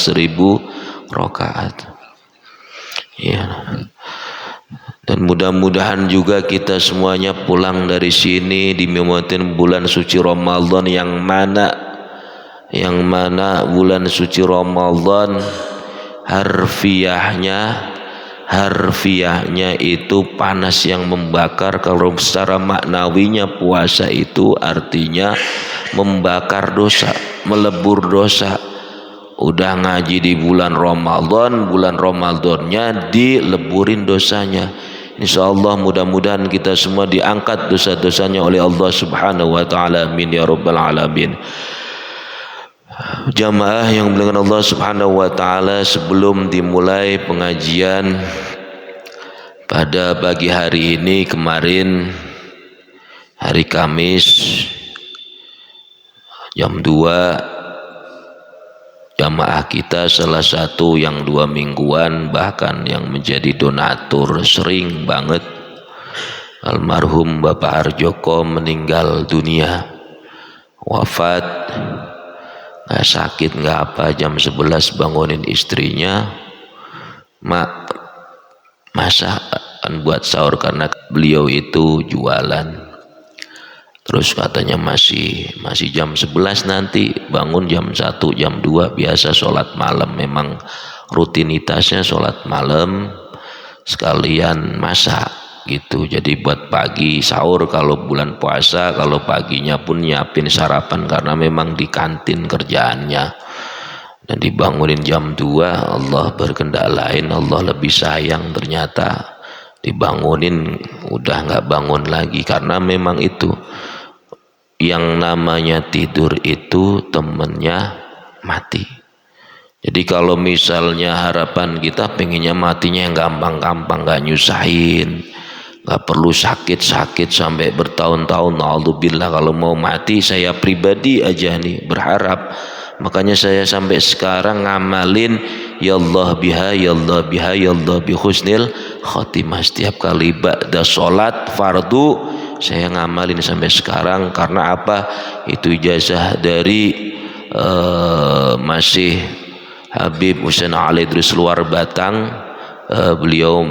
1000 rakaat. Ya. Dan mudah-mudahan juga kita semuanya pulang dari sini di bulan suci Ramadan yang mana bulan suci Ramadan harfiahnya itu panas yang membakar. Kalau secara maknawinya puasa itu artinya membakar dosa, melebur dosa. Udah ngaji di bulan Ramadannya dileburin dosanya. Insyaallah mudah-mudahan kita semua diangkat dosa-dosanya oleh Allah Subhanahu wa taala. Amin ya rabbal alamin. Jamaah yang dimuliakan Allah Subhanahu wa taala, sebelum dimulai pengajian pada pagi hari ini, kemarin hari Kamis jam 2, jamaah kita salah satu yang 2 mingguan bahkan yang menjadi donatur sering banget, almarhum Bapak Harjoko meninggal dunia, wafat. Nggak sakit nggak apa, jam 11 bangunin istrinya, mak masakan buat sahur, karena beliau itu jualan. Terus katanya masih jam 11 nanti, bangun jam 1 jam 2 biasa sholat malam, memang rutinitasnya sholat malam sekalian masak gitu. Jadi buat pagi sahur kalau bulan puasa, kalau paginya pun nyiapin sarapan karena memang di kantin kerjaannya. Dan dibangunin jam 2, Allah berkehendak lain, Allah lebih sayang, ternyata dibangunin udah nggak bangun lagi. Karena memang itu yang namanya tidur itu temennya mati. Jadi kalau misalnya harapan kita pengennya matinya yang gampang-gampang, nggak nyusahin, nggak perlu sakit-sakit sampai bertahun-tahun. Alhamdulillah, kalau mau mati saya pribadi aja nih berharap, makanya saya sampai sekarang ngamalin ya Allah biha ya Allah biha ya Allah bi husnil khotimah. Setiap kali ba'da sholat fardu saya ngamalin sampai sekarang. Karena apa? Itu ijazah dari masih Habib Husain Ali Idris luar Batang, beliau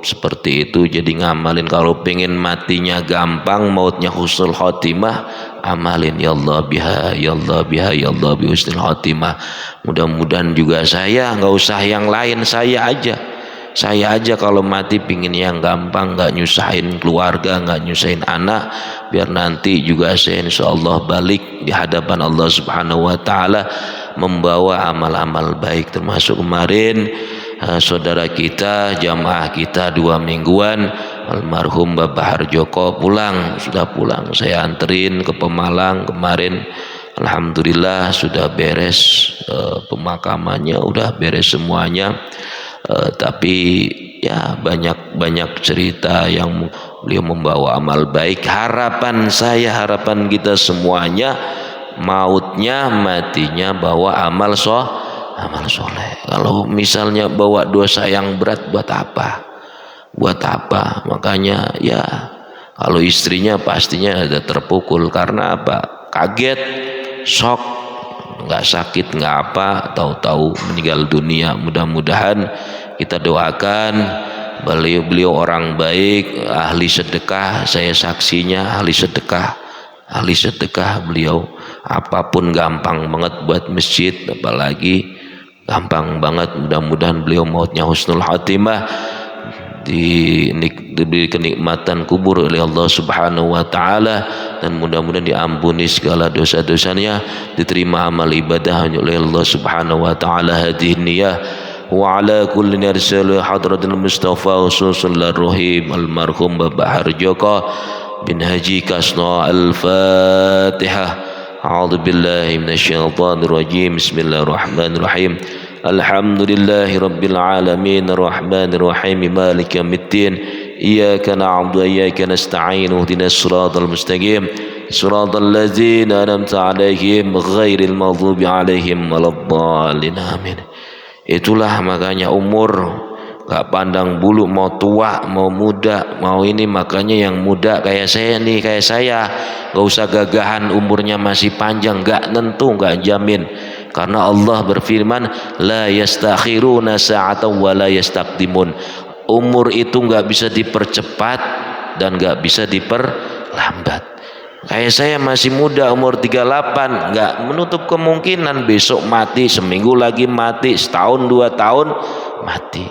seperti itu. Jadi ngamalin kalau pengen matinya gampang, mautnya husnul khotimah, amalin ya Allah biha ya Allah biha ya Allah bi husnul khotimah. Mudah-mudahan juga saya nggak usah yang lain, saya aja kalau mati pingin yang gampang, nggak nyusahin keluarga, nggak nyusahin anak, biar nanti juga saya insyaallah balik di hadapan Allah Subhanahu wa taala membawa amal-amal baik. Termasuk kemarin saudara kita, jamaah kita 2 mingguan, almarhum Bapak Harjoko sudah pulang. Saya anterin ke Pemalang kemarin, alhamdulillah sudah beres pemakamannya, udah beres semuanya. Tapi ya banyak cerita yang beliau membawa amal baik. Harapan kita semuanya matinya bawa amal soleh. Kalau misalnya bawa dosa yang berat, buat apa? Makanya ya kalau istrinya pastinya ada terpukul. Karena apa? Kaget, shock, nggak sakit nggak apa, tahu-tahu meninggal dunia. Mudah-mudahan kita doakan beliau orang baik, ahli sedekah. Saya saksinya ahli sedekah beliau. Apapun gampang banget buat masjid, apalagi gampang banget. Mudah-mudahan beliau mautnya husnul khatimah, diberi kenikmatan kubur oleh Allah Subhanahu wa taala, dan mudah-mudahan diampuni segala dosa-dosanya, diterima amal ibadah oleh Allah Subhanahu wa taala. Hadhihi niyah wa ala kulli nirsalu hadratil mustafa ususul rahim almarhum Bapak Harjoko bin Haji Kasno. Al-Fatihah. A'udzu billahi minasyaitonir rajim. Bismillahirrahmanirrahim. Alhamdulillahi rabbil alamin arrahmanir rahim maliki yaumiddin. Iyyaka na'budu wa iyyaka nasta'in. Ihdinas siratal mustaqim. Siratal ladzina an'amta 'alaihim ghairil maghdubi 'alaihim waladdallin. Amin. Itulah makanya umur gak pandang bulu, mau tua mau muda mau ini. Makanya yang muda kayak saya gak usah gagahan, umurnya masih panjang, gak nentu, gak jamin. Karena Allah berfirman, la yastakhiruna sa'atan wa la yastaqdimun. Umur itu nggak bisa dipercepat dan nggak bisa diperlambat. Kayak saya masih muda, umur 38, nggak menutup kemungkinan besok mati, seminggu lagi mati, setahun 2 tahun mati.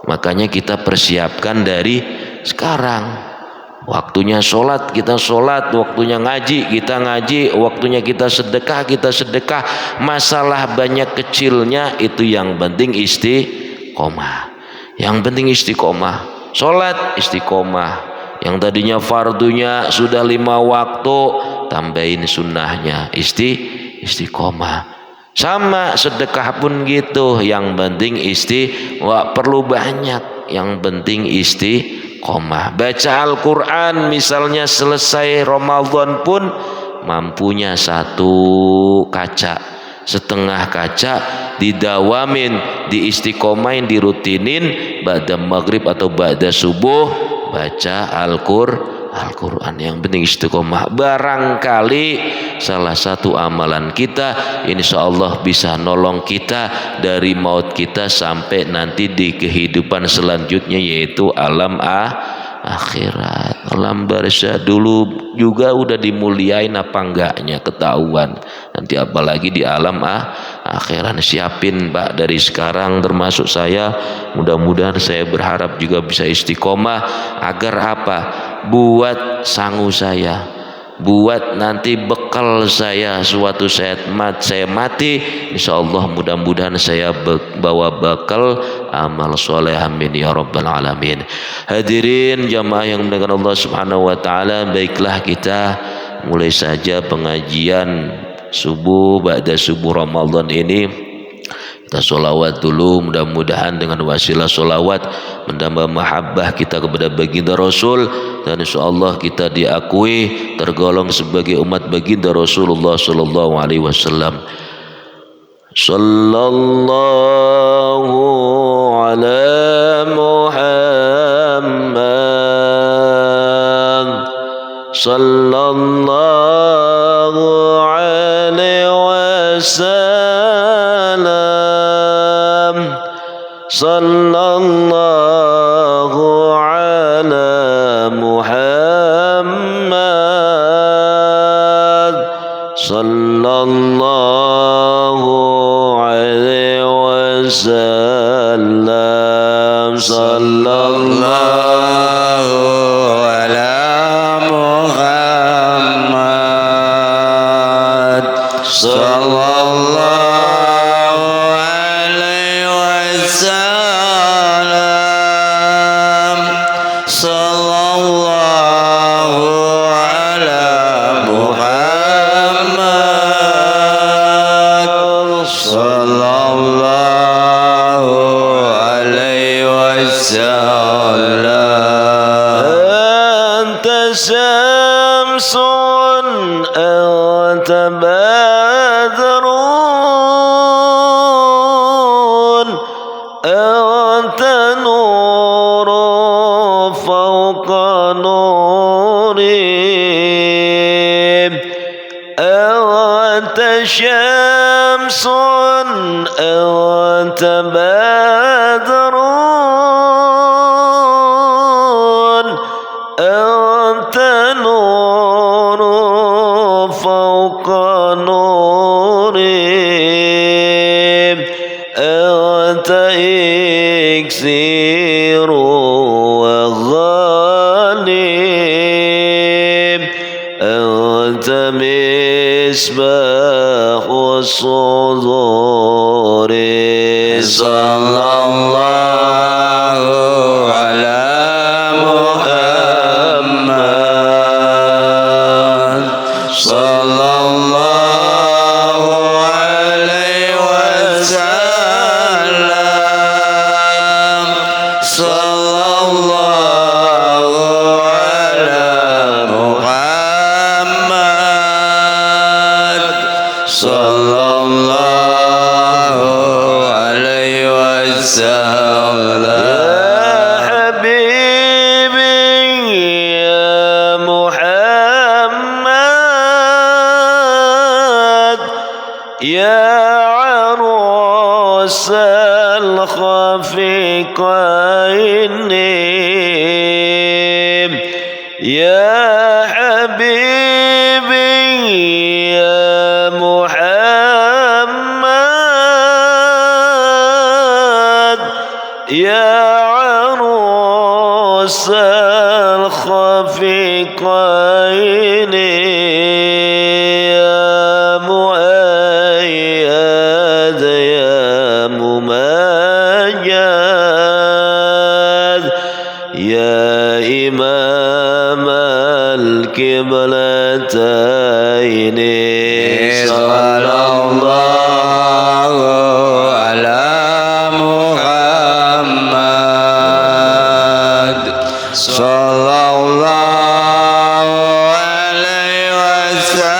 Makanya kita persiapkan dari sekarang. Waktunya sholat kita sholat, waktunya ngaji kita ngaji, waktunya kita sedekah kita sedekah. Masalah banyak kecilnya itu yang penting istiqomah. Yang penting istiqomah. Sholat istiqomah. Yang tadinya fardunya sudah 5 waktu, tambahin sunnahnya istiqomah. Sama sedekah pun gitu. Yang penting perlu banyak. Yang penting istiqomah. Baca Al-Quran misalnya selesai Ramadan pun mampunya 1 kaca, setengah kaca, didawamin, diistiqomain, dirutinin, ba'da maghrib atau ba'da subuh baca Al-Quran. Yang penting istiqomah. Barangkali salah satu amalan kita insyaallah bisa nolong kita dari maut kita sampai nanti di kehidupan selanjutnya, yaitu alam akhirat. Alam barzah dulu juga udah dimuliain apa enggaknya ketahuan, nanti apalagi di alam akhirat. Siapin Pak dari sekarang, termasuk saya. Mudah-mudahan saya berharap juga bisa istiqomah agar apa? Buat sangu saya, buat nanti bekal saya suatu saat saya mati, insyaallah mudah-mudahan saya bawa bekal amal soleh, amin ya rabbal alamin. Hadirin jamaah yang dimuliakan Allah subhanahu wa ta'ala, baiklah kita mulai saja pengajian subuh, ba'da subuh Ramadan ini. Kita sholawat dulu, mudah-mudahan dengan wasilah sholawat menambah mahabbah kita kepada baginda Rasul, dan insyaallah kita diakui tergolong sebagai umat baginda Rasulullah sallallahu alaihi wasallam. Sallallahu ala Muhammad sallallahu alaihi wasallam. Sallallahu ala Muhammad sallallahu alaihi wasallam. Sallallahu ala Muhammad sallallahu شمس أنت بدر أنت نور فوق نور أنت إكسير وغالب أنت مصباح الصدور. Sallallahu ala Muhammad sallallahu alaihi wasallam. Sallallahu ala Muhammad sallallahu alaihi wasallam. Ya habibi ya Muhammad ya الخفيقين يا حبيبي يا محمد يا عروس الخفيقين يا مؤيد يا ممجد يا إمام القبلتين صلى الله على محمد صلى الله عليه وسلم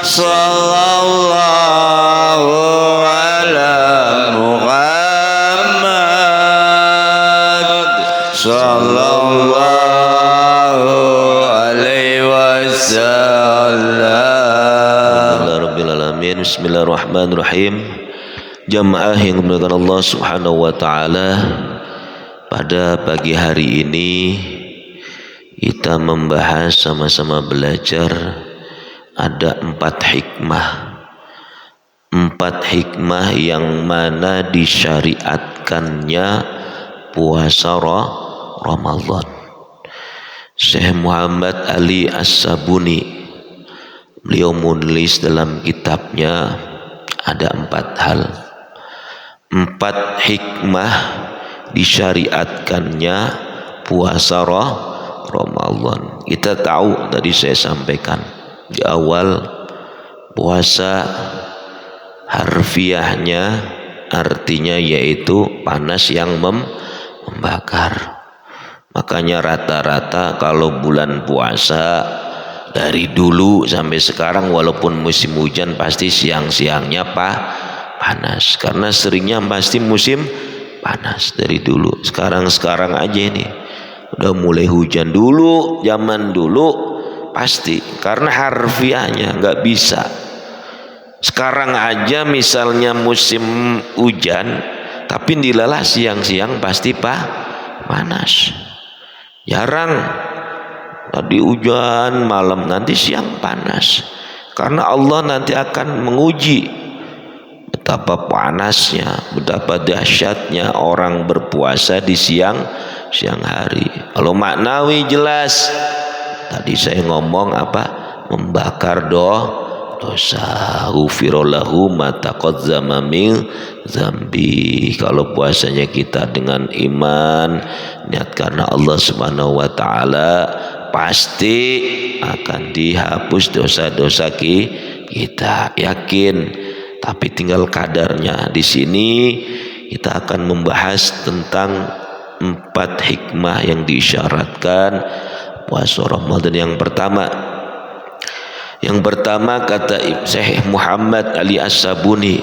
صلى الله على محمد صلى الله عليه wasallam. Rabbil alamin. Bismillahirrahmanirrahim. Jamaah yang dimuliakan Allah Subhanahu wa taala, pada pagi hari ini kita membahas, sama-sama belajar, ada 4 hikmah. 4 hikmah yang mana disyariatkannya puasa Ramadan. Syekh Muhammad Ali As-Sabuni, beliau menulis dalam kitabnya ada 4 hal. 4 hikmah disyariatkannya puasa Ramadan. Kita tahu, tadi saya sampaikan di awal, puasa harfiahnya artinya yaitu panas yang membakar. Makanya rata-rata kalau bulan puasa dari dulu sampai sekarang, walaupun musim hujan, pasti siang-siangnya panas, karena seringnya pasti musim panas dari dulu. Sekarang aja ini udah mulai hujan. Dulu, zaman dulu pasti, karena harfiahnya nggak bisa. Sekarang aja misalnya musim hujan, tapi dilalah siang-siang pasti panas. Jarang tadi hujan malam, nanti siang panas, karena Allah nanti akan menguji betapa panasnya, betapa dahsyatnya orang berpuasa di siang hari. Kalau maknawi jelas, tadi saya ngomong apa? Membakar dosa. Ghufirallahu ma taqaddama min zambi. Kalau puasanya kita dengan iman, niat karena Allah Subhanahu wa taala, pasti akan dihapus dosa-dosa kita, yakin. Tapi tinggal kadarnya. Di sini kita akan membahas tentang 4 hikmah yang diisyaratkan puasa Ramadan. Yang pertama kata Syekh Muhammad Ali As-Sabuni,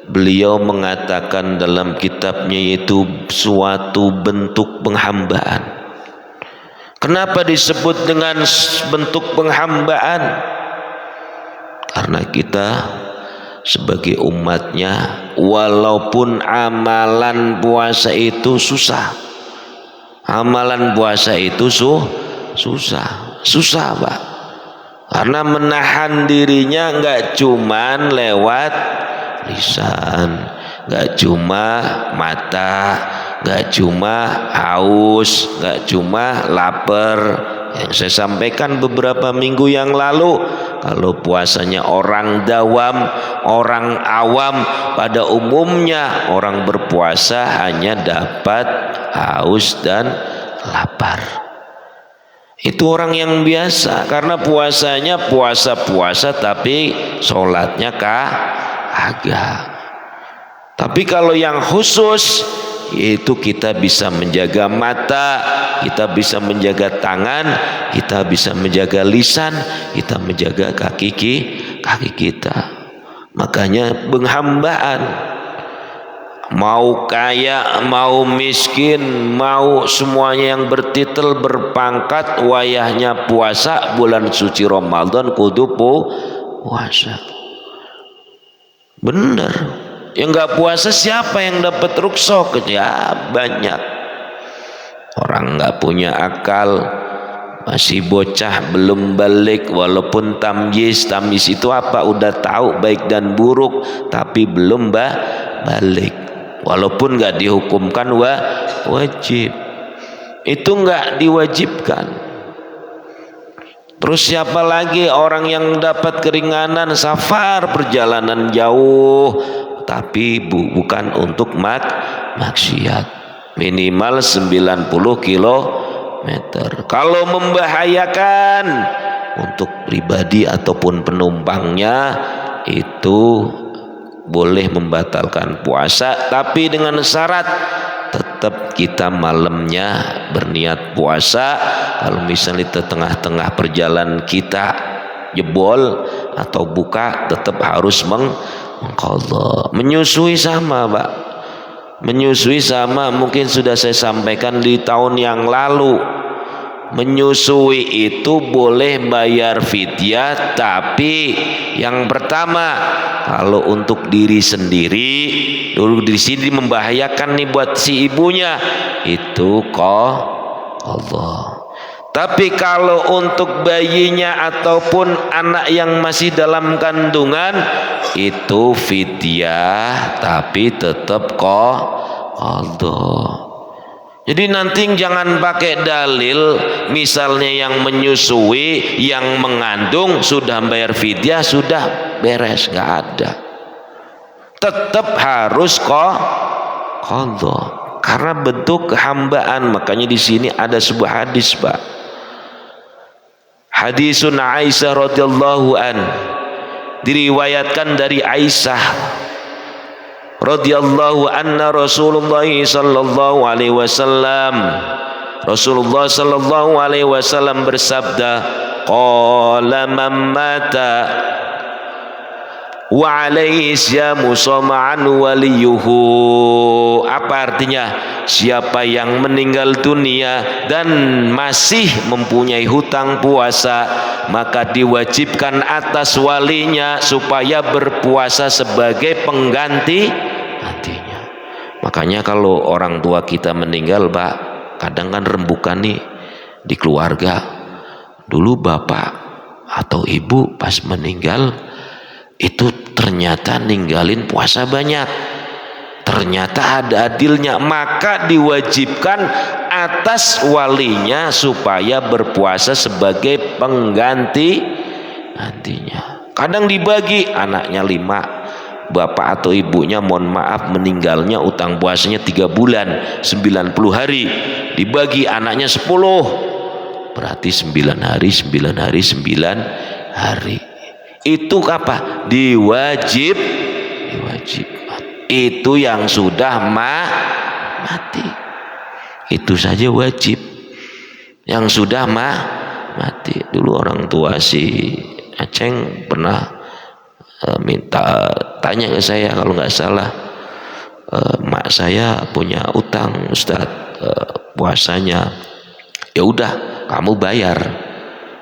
beliau mengatakan dalam kitabnya, yaitu suatu bentuk penghambaan. Kenapa disebut dengan bentuk penghambaan? Karena kita sebagai umatnya, walaupun amalan puasa itu susah, susah Pak, karena menahan dirinya nggak cuman lewat lisan, nggak cuma mata, nggak cuma haus, nggak cuma lapar. Yang saya sampaikan beberapa minggu yang lalu, kalau puasanya orang dawam, orang awam, pada umumnya orang berpuasa hanya dapat haus dan lapar. Itu orang yang biasa, karena puasanya puasa tapi sholatnya kagak. Tapi kalau yang khusus, yaitu kita bisa menjaga mata, kita bisa menjaga tangan, kita bisa menjaga lisan, kita menjaga kaki kita. Makanya penghambaan, mau kaya, mau miskin, mau semuanya yang bertitel, berpangkat, wayahnya puasa bulan suci Ramadan, kudu puasa. Bener. Yang nggak puasa siapa yang dapat rukhsah? Ya banyak. Orang nggak punya akal, masih bocah belum balik, walaupun tamyiz itu apa, udah tahu baik dan buruk tapi belum balik, walaupun nggak dihukumkan wajib, itu nggak diwajibkan. Terus siapa lagi orang yang dapat keringanan safar, perjalanan jauh tapi bukan untuk maksiat, minimal 90 kilometer. Kalau membahayakan untuk pribadi ataupun penumpangnya, itu boleh membatalkan puasa, tapi dengan syarat tetap kita malamnya berniat puasa. Kalau misalnya di tengah-tengah perjalanan kita jebol atau buka, tetap harus mengqadha. Menyusui sama, Pak. Menyusui sama, mungkin sudah saya sampaikan di tahun yang lalu. Menyusui itu boleh bayar fidyah, tapi yang pertama, kalau untuk diri sendiri, dulu di sini membahayakan nih buat si ibunya, itu Allah. Tapi kalau untuk bayinya ataupun anak yang masih dalam kandungan, itu fidyah tapi tetap qadha. Jadi nanti jangan pakai dalil misalnya yang menyusui, yang mengandung sudah bayar fidyah, sudah beres, nggak ada. Tetap harus qadha karena bentuk kehambaan. Makanya di sini ada sebuah hadis, Pak. Hadisun Aisyah radhiyallahu an, diriwayatkan dari Aisyah radhiyallahu anna Rasulullah sallallahu alaihi wasallam, Rasulullah sallallahu alaihi wasallam bersabda, qala man mata wa alaihi syamu sama'an waliyuhu. Apa artinya? Siapa yang meninggal dunia dan masih mempunyai hutang puasa, maka diwajibkan atas walinya supaya berpuasa sebagai pengganti nantinya. Makanya kalau orang tua kita meninggal, Pak, kadang kan rembukan nih di keluarga. Dulu bapak atau ibu pas meninggal itu ternyata ninggalin puasa banyak, ternyata ada adilnya, maka diwajibkan atas walinya supaya berpuasa sebagai pengganti nantinya. Kadang dibagi, anaknya 5, bapak atau ibunya mohon maaf meninggalnya utang puasanya 3 bulan 90 hari, dibagi anaknya 10, berarti 9 hari 9 hari 9 hari. Itu apa? Diwajibkan. Itu yang sudah mati, itu saja wajib. Yang sudah mati. Dulu orang tua si Aceng pernah minta tanya ke saya, kalau nggak salah, mak saya punya utang Ustaz, puasanya. Ya udah, kamu bayar,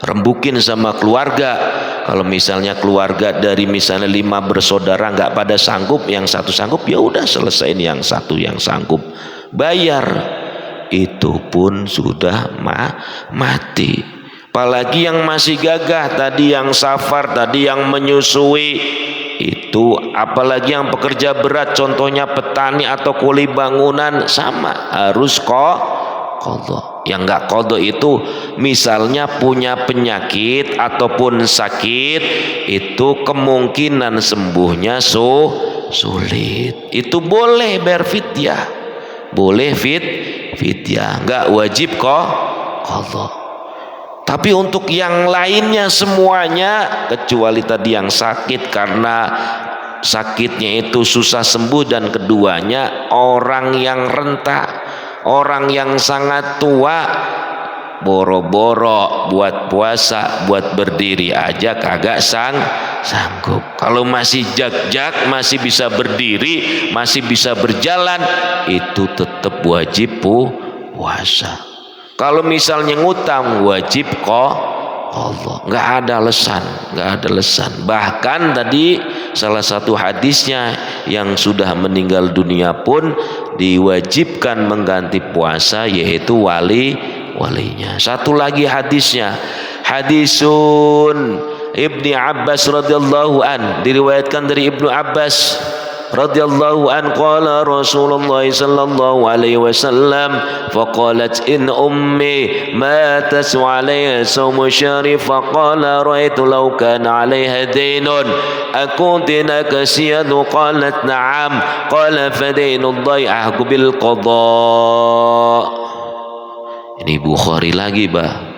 rembukin sama keluarga. Kalau misalnya keluarga dari misalnya 5 bersaudara nggak pada sanggup, yang satu sanggup, ya udah selesaiin yang satu yang sanggup, bayar. Itu pun sudah mati. Apalagi yang masih gagah tadi, yang safar tadi, yang menyusui itu, apalagi yang pekerja berat, contohnya petani atau kuli bangunan, sama harus qadha. Yang nggak qadha itu misalnya punya penyakit ataupun sakit, itu kemungkinan sembuhnya sulit, itu boleh bayar fidyah, boleh fidyah, nggak wajib qadha. Tapi untuk yang lainnya semuanya, kecuali tadi yang sakit karena sakitnya itu susah sembuh, dan keduanya orang yang renta, orang yang sangat tua, boro-boro buat puasa, buat berdiri aja kagak sanggup. Kalau masih jak-jak, masih bisa berdiri, masih bisa berjalan, itu tetap wajib puasa. Kalau misalnya ngutang, wajib Allah. Nggak ada alasan, nggak ada alasan. Bahkan tadi salah satu hadisnya yang sudah meninggal dunia pun diwajibkan mengganti puasa, yaitu walinya. Satu lagi hadisnya, hadisun Ibni Abbas radhiyallahu an, diriwayatkan dari Ibnu Abbas radhiyallahu an, qala Rasulullah sallallahu alaihi wasallam, faqalat in ummi matat wa 'alayha sawmu syahri, faqala ra'aitu law kana 'alayha daynun akuntina kasiyan, qalat na'am, qala fa daynullahi ahqu bil qada. Ini Bukhari lagi, Bah.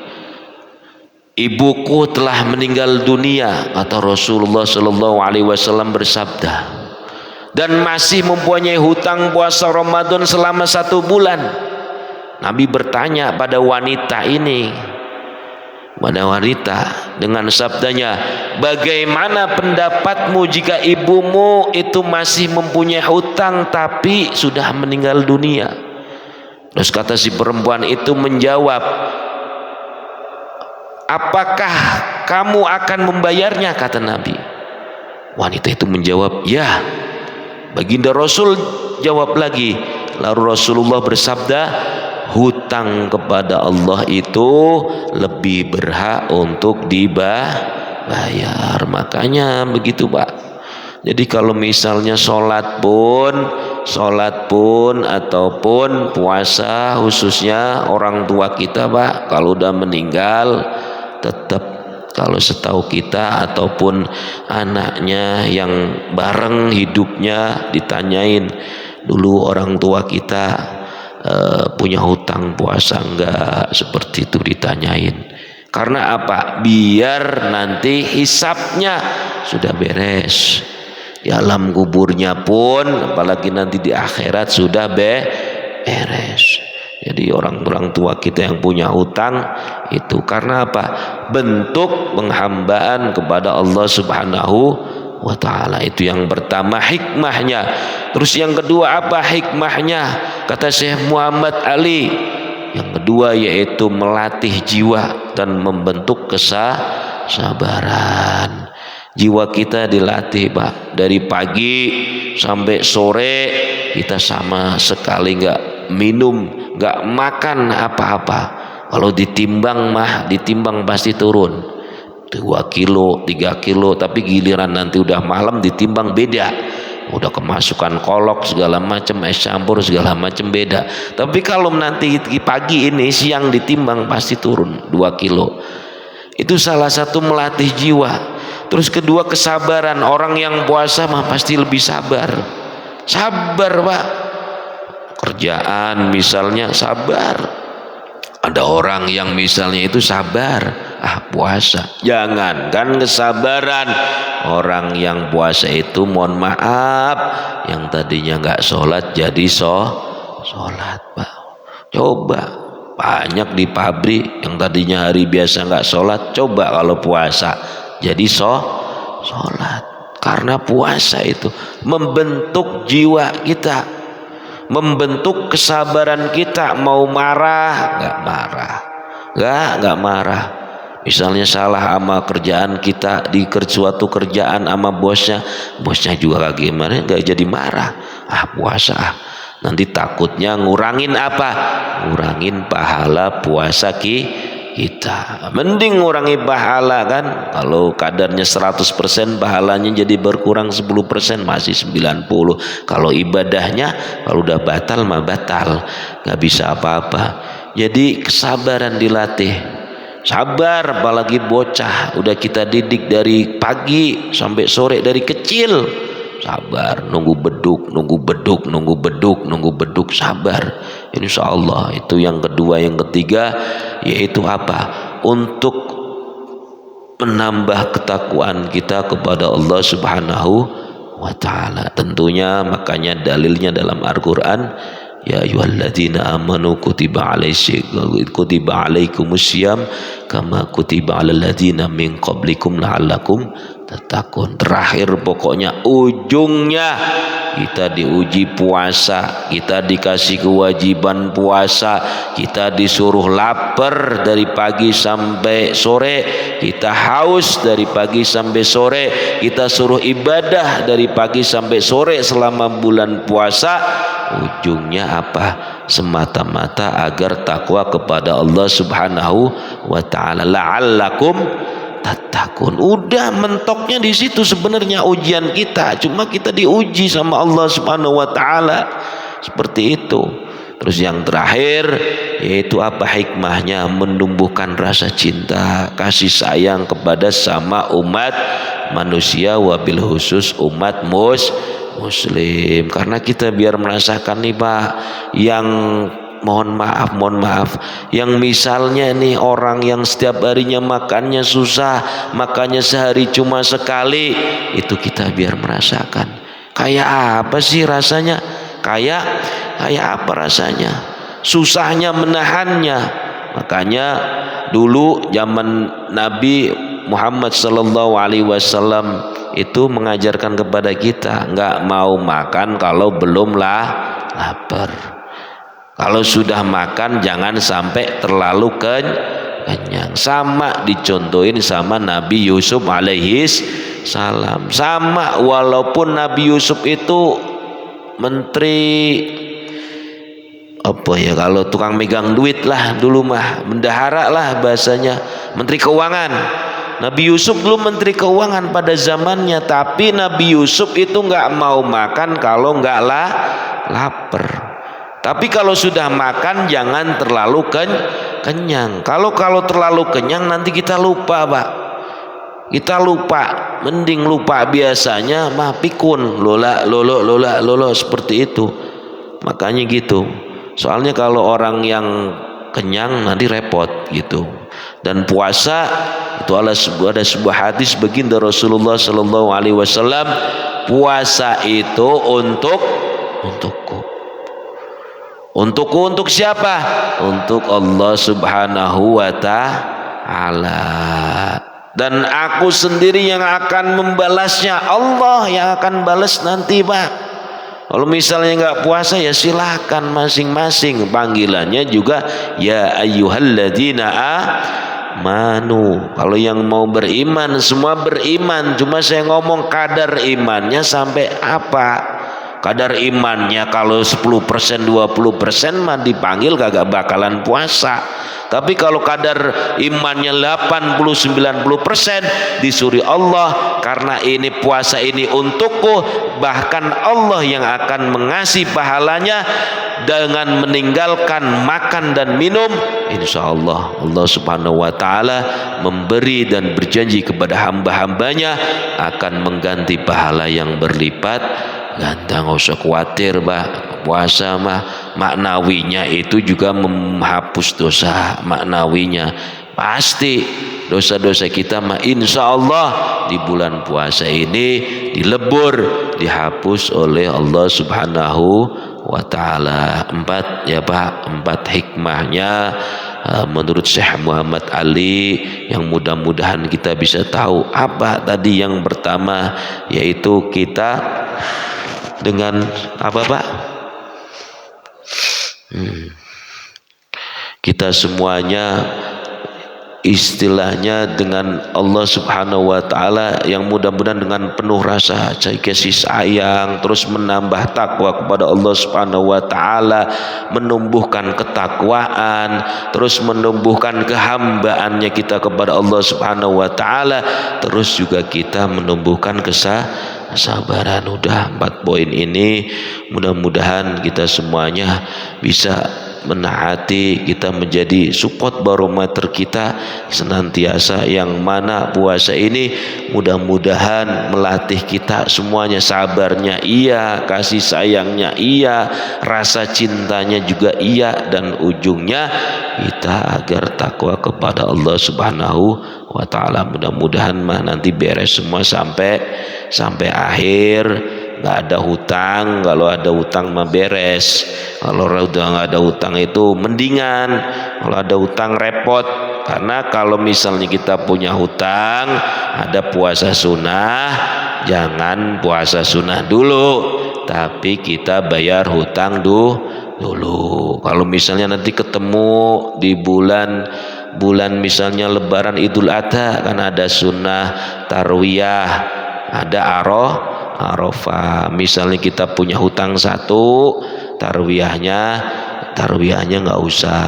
Ibuku telah meninggal dunia, kata Rasulullah sallallahu alaihi wasallam bersabda, dan masih mempunyai hutang puasa Ramadan selama 1 bulan. Nabi bertanya pada wanita ini, dengan sabdanya, bagaimana pendapatmu jika ibumu itu masih mempunyai hutang tapi sudah meninggal dunia? Terus kata si perempuan itu menjawab, apakah kamu akan membayarnya, kata Nabi. Wanita itu menjawab, ya. Baginda Rasul jawab lagi, lalu Rasulullah bersabda, hutang kepada Allah itu lebih berhak untuk dibayar. Makanya begitu, Pak. Jadi kalau misalnya sholat pun ataupun puasa, khususnya orang tua kita, Pak, kalau udah meninggal, tetap kalau setahu kita ataupun anaknya yang bareng hidupnya ditanyain dulu orang tua kita punya hutang puasa enggak, seperti itu ditanyain. Karena apa? Biar nanti hisapnya sudah beres. Di alam kuburnya pun, apalagi nanti di akhirat sudah beres. Jadi orang tua kita yang punya hutang itu karena apa? Bentuk penghambaan kepada Allah Subhanahu wa ta'ala. Itu yang pertama hikmahnya. Terus yang kedua apa hikmahnya? Kata Syekh Muhammad Ali, yang kedua yaitu melatih jiwa dan membentuk kesabaran. Jiwa kita dilatih, Pak. Dari pagi sampai sore kita sama sekali nggak minum, nggak makan apa-apa. Kalau ditimbang pasti turun 2 kilo, 3 kilo. Tapi giliran nanti udah malam ditimbang beda. Udah kemasukan kolok segala macam, es campur segala macam beda. Tapi kalau nanti pagi ini siang ditimbang pasti turun 2 kilo. Itu salah satu melatih jiwa. Terus kedua kesabaran. Orang yang puasa mah pasti lebih sabar, Pak. Kerjaan misalnya sabar. Ada orang yang misalnya itu sabar, puasa. Jangan kan kesabaran. Orang yang puasa itu mohon maaf, yang tadinya nggak sholat jadi sholat, Pak. Coba banyak di pabrik yang tadinya hari biasa nggak sholat, coba kalau puasa jadi sholat. Karena puasa itu membentuk jiwa kita, membentuk kesabaran kita. Mau marah nggak marah. Misalnya salah sama kerjaan kita, di suatu kerjaan sama bosnya juga kayak gimana, nggak jadi marah. Puasa nanti takutnya ngurangin apa? Ngurangin pahala puasa kita. Mending ngurangi pahala kan. Kalau kadarnya 100%, pahalanya jadi berkurang 10%, masih 90. Kalau ibadahnya kalau udah batal mah batal, nggak bisa apa-apa. Jadi kesabaran dilatih. Sabar, apalagi bocah udah kita didik dari pagi sampai sore dari kecil. Sabar, nunggu beduk, sabar. Insya Allah. Itu yang kedua. Yang ketiga yaitu apa? Untuk menambah ketakwaan kita kepada Allah Subhanahu wa ta'ala. Tentunya makanya dalilnya dalam Al-Quran, ya ayyuhalladzina amanu kutiba alaikumussyam kama kutiba alal ladzina min qablikum la'allakum tattaqun. Terakhir pokoknya ujungnya kita diuji puasa, kita dikasih kewajiban puasa, kita disuruh lapar dari pagi sampai sore, kita haus dari pagi sampai sore, kita suruh ibadah dari pagi sampai sore selama bulan puasa. Ujungnya apa? Semata-mata agar takwa kepada Allah Subhanahu wa taala, la'allakum tattaqun. Udah mentoknya di situ sebenarnya ujian kita, cuma kita diuji sama Allah Subhanahu wa taala seperti itu. Terus yang terakhir yaitu apa hikmahnya? Menumbuhkan rasa cinta, kasih sayang kepada sama umat manusia, wabil khusus umat muslim. Karena kita biar merasakan nih Pak, yang mohon maaf, yang misalnya nih orang yang setiap harinya makannya susah, makannya sehari cuma sekali, itu kita biar merasakan kayak apa sih rasanya, kayak apa rasanya, susahnya menahannya. Makanya dulu zaman Nabi Muhammad sallallahu alaihi wasallam itu mengajarkan kepada kita nggak mau makan kalau belum lapar. Kalau sudah makan jangan sampai terlalu kenyang. Sama dicontohin sama Nabi Yusuf alaihis salam. Sama walaupun Nabi Yusuf itu menteri apa ya, kalau tukang megang duit lah dulu mah, bendahara lah bahasanya, menteri keuangan. Nabi Yusuf dulu menteri keuangan pada zamannya, tapi Nabi Yusuf itu nggak mau makan kalau nggak lapar. Tapi kalau sudah makan jangan terlalu kenyang. Kalau terlalu kenyang nanti kita lupa Pak. Kita lupa, mending lupa biasanya mah pikun, lola seperti itu. Makanya gitu. Soalnya kalau orang yang kenyang nanti repot gitu. Dan puasa itu ada sebuah hadis baginda Rasulullah sallallahu alaihi wasallam, puasa itu untukku. Untuk siapa? Untuk Allah Subhanahu wa taala. Dan aku sendiri yang akan membalasnya. Allah yang akan balas nanti Pak. Kalau misalnya nggak puasa ya silakan masing-masing. Panggilannya juga ya ayyuhalladzina amanu. Kalau yang mau beriman semua beriman. Cuma saya ngomong kadar imannya sampai apa? Kadar imannya kalau 10% 20% mah dipanggil kagak bakalan puasa. Tapi kalau kadar imannya 80-90% disuruh Allah, karena ini puasa ini untukku, bahkan Allah yang akan mengasih pahalanya dengan meninggalkan makan dan minum. Insya Allah Allah Subhanahu wa taala memberi dan berjanji kepada hamba-hambanya akan mengganti pahala yang berlipat ganda. Nggak usah khawatir Pak, puasa mah maknawinya itu juga menghapus dosa. Maknawinya pasti dosa-dosa kita mah insya Allah di bulan puasa ini dilebur, dihapus oleh Allah Subhanahu wa ta'ala. 4 ya Pak, 4 hikmahnya menurut Syekh Muhammad Ali yang mudah-mudahan kita bisa tahu. Apa tadi? Yang pertama yaitu kita dengan apa Pak? Kita semuanya istilahnya dengan Allah Subhanahu wa taala yang mudah-mudahan dengan penuh rasa kasih sayang, terus menambah takwa kepada Allah Subhanahu wa taala, menumbuhkan ketakwaan, terus menumbuhkan kehambaannya kita kepada Allah Subhanahu wa taala, terus juga kita menumbuhkan kesabaran. Udah 4 poin ini mudah-mudahan kita semuanya bisa menaati, kita menjadi support barometer kita senantiasa, yang mana puasa ini mudah-mudahan melatih kita semuanya, sabarnya iya, kasih sayangnya iya, rasa cintanya juga iya, dan ujungnya kita agar takwa kepada Allah Subhanahu wa taala. Mudah-mudahan mah nanti beres semua sampai akhir. Nggak ada hutang. Kalau ada hutang mah beres. Kalau udah nggak ada hutang itu mendingan. Kalau ada hutang repot, karena kalau misalnya kita punya hutang ada puasa sunnah, jangan puasa sunnah dulu, tapi kita bayar hutang dulu. Kalau misalnya nanti ketemu di bulan misalnya Lebaran Idul Adha, kan ada sunnah tarwiyah, ada Arafah. Misalnya kita punya hutang 1, tarwiyahnya nggak usah,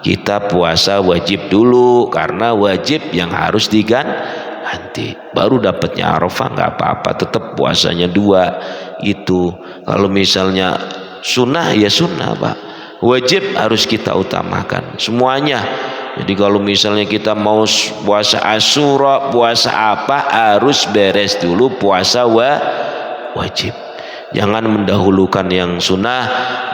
kita puasa wajib dulu, karena wajib yang harus diganti, baru dapatnya Arafah nggak apa-apa, tetap puasanya 2 itu. Kalau misalnya sunnah ya sunnah Pak, wajib harus kita utamakan semuanya. Jadi kalau misalnya kita mau puasa Asyura, puasa apa, harus beres dulu puasa wajib, jangan mendahulukan yang sunnah.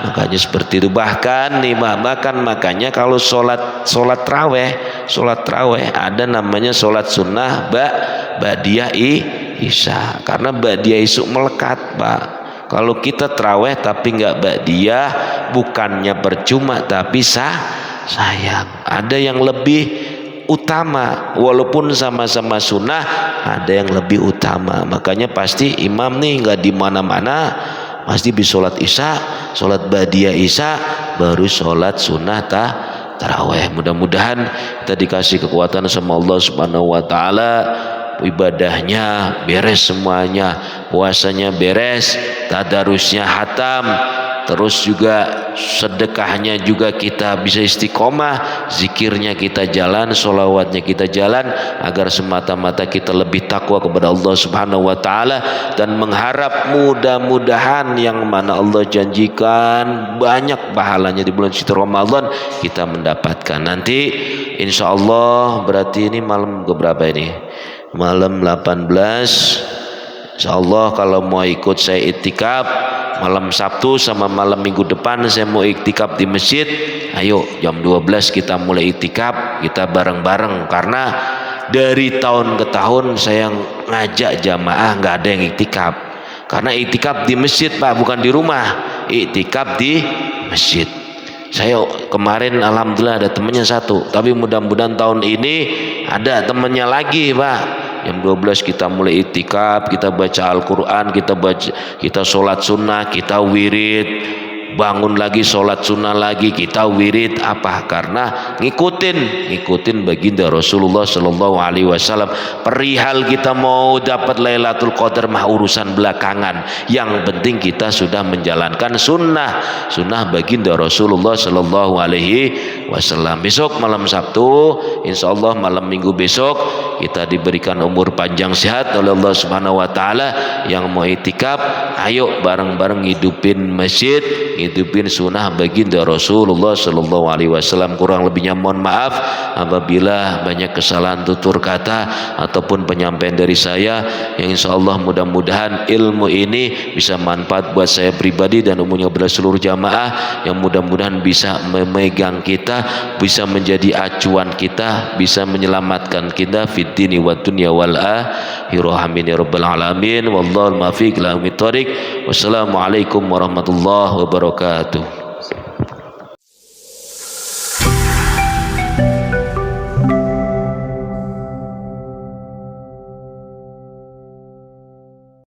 Makanya seperti itu. Bahkan nih makanya kalau sholat raweh ada namanya sholat sunnah ba'diyah isya, karena ba'diyah isya melekat Pak. Kalau kita traweh tapi nggak ba'diyah, bukannya percuma tapi sayang. Ada yang lebih utama, walaupun sama-sama sunnah, ada yang lebih utama. Makanya pasti imam nih nggak di mana-mana, pasti bisa sholat isya, sholat ba'diyah isya, baru sholat sunnah taraweh. Mudah-mudahan kita dikasih kekuatan sama Allah Subhanahu wa taala, ibadahnya beres semuanya, puasanya beres, tadarusnya hatam, terus juga sedekahnya juga kita bisa istiqomah, zikirnya kita jalan, sholawatnya kita jalan, agar semata-mata kita lebih takwa kepada Allah Subhanahu wa taala, dan mengharap mudah-mudahan yang mana Allah janjikan banyak pahalanya di bulan suci Ramadan kita mendapatkan. Nanti insya Allah, berarti ini malam keberapa ini? Malam 18. Insya Allah kalau mau ikut saya iktikaf malam Sabtu sama malam Minggu depan, saya mau iktikaf di masjid. Ayo jam 12 kita mulai iktikaf, kita bareng-bareng. Karena dari tahun ke tahun saya ngajak jamaah nggak ada yang iktikaf, karena iktikaf di masjid Pak, bukan di rumah. Iktikaf di masjid. Saya kemarin alhamdulillah ada temannya 1, tapi mudah-mudahan tahun ini ada temannya lagi Pak. Jam 12 kita mulai iktikaf, kita baca Al-Quran, kita sholat sunnah, kita wirid, bangun lagi sholat sunnah lagi, kita wirid. Apa? Karena ngikutin baginda Rasulullah Shallallahu Alaihi Wasallam. Perihal kita mau dapat Lailatul Qadar mah urusan belakangan, yang penting kita sudah menjalankan sunnah baginda Rasulullah Shallallahu Alaihi Wasallam. Besok malam Sabtu, insya Allah malam Minggu besok kita diberikan umur panjang sehat oleh Allah Subhanahu wa taala. Yang mau itikaf, ayo bareng-bareng hidupin masjid, hidupin sunnah baginda Rasulullah Sallallahu Alaihi Wasallam. Kurang lebihnya mohon maaf apabila banyak kesalahan tutur kata ataupun penyampaian dari saya, yang insya Allah mudah-mudahan ilmu ini bisa manfaat buat saya pribadi dan umumnya kepada seluruh jamaah, yang mudah-mudahan bisa memegang kita, bisa menjadi acuan kita, bisa menyelamatkan kita fid dini wa dunya wal akhirah. Amin ya rabbal alamin. Wallahul muwaffiq ila aqwamit thoriq. Wassalamualaikum warahmatullahi wabarakatuh.